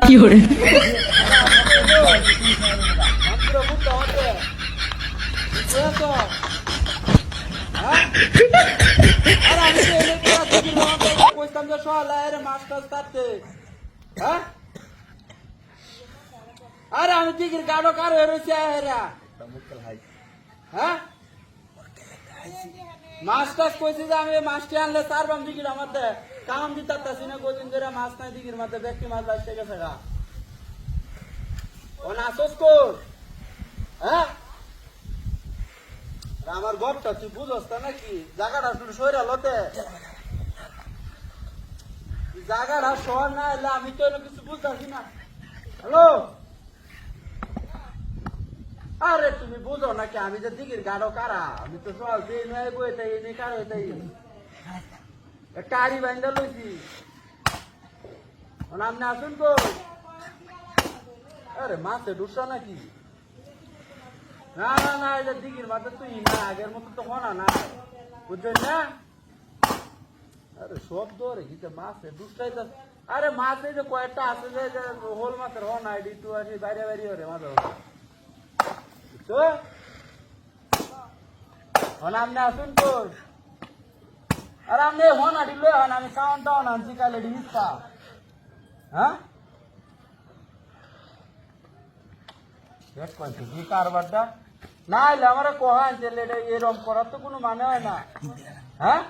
fiore, আরে আমি টিকির গাড়ো কার হয়েছে হ্যাঁ মাছ টাছ কইছি যে আমি মাছটি আনলে চারবাম টিকির আমার কাম দিতাছি না কদিন ধরে মাছ নাই টিকির মধ্যে ব্যক্তি মাছ আসতে গেছে গা ও নাচস কর হ্যাঁ আমার গপটা তুই বুঝস তা নাকি জায়গাটা শুধু সইরা লতে জায়গাটা শহর না এলে আমি তো কিছু বুঝতেছি না হ্যালো আরে তুমি বুঝো নাকি আমি যে দিঘির গাড়ো কারা আমি তো সব দিই নয় বইতাই এনে কার হইতাই একটা আড়ি বান্ধা লইছি আপনি আসুন তো আরে মাছে ঢুকছো নাকি না না না এটা দিঘির মাথা তুই না আগের মতো তো হনা না বুঝছেন না আরে সব ধরে কি মাছে ঢুকটাই তো আরে মাছ এই যে কয়েকটা আছে যে হোল মাছের হনা এটি একটু আসি বাইরে বাইরে হরে মাঝে আপনি আসুন তো আর আপনি হন আডিল হন আমি কাউন্ট ডাউন আনছি কালে ডিসকা হ্যাঁ কি কারবারটা না এলে আমার কোহা আনছে এরকম করার তো কোনো মানে হয় না হ্যাঁ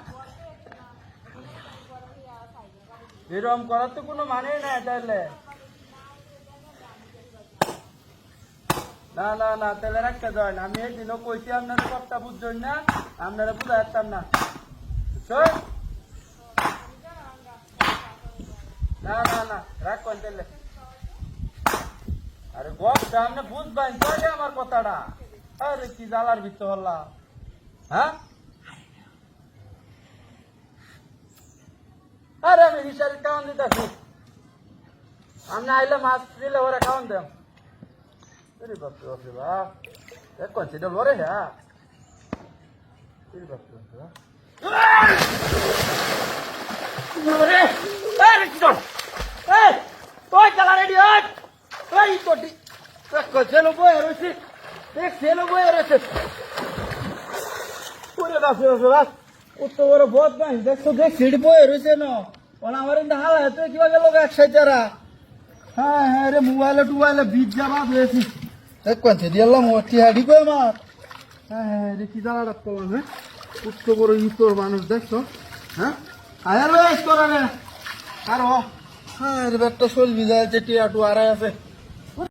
এরকম করার তো কোনো মানে না তাহলে না না না তাহলে রাখতে দেয় না আমি এই দিনও কইছি আপনারা কথা বুঝছেন না আপনারা বুঝা যাচ্তাম না না না না রাখবেন তাহলে আরে গপটা আপনি বুঝবেন তাহলে আমার কথাটা আরে কি জ্বালার ভিতর হল্লা হ্যাঁ আরে আমি হিসাবে খাওয়ান দিতেছি আপনি আইলে মাছ দিলে ওরা খাওয়ান দেন अरे बाप रे बाप रे बाप ये कौन सी डल हो रहे हैं अरे बाप रे बाप अरे अरे चल ए तो चला रेडी हट ए कोटी कौन से लोग है रोसी देख से लोग है रोसी अरे बाप रे बाप तो वो बहुत नहीं देख सीढ़ी पे रोसी ना और हमारे इंदा हाल है तो क्या के लोग एक साइड जरा हाँ अरे मोबाइल बीच जमा देसी কইছে দিলাম ওটি হাড়ি কই আমার হ্যাঁ দেখি দাঁড়া করলাম হ্যাঁ উচ্চ বড় ইতর মানুষ দেখছো হ্যাঁ আয়ার বেশ করে না আর হ্যাঁ রে বেটা শোল বিজা যে টিয়াটু আড়াই আছে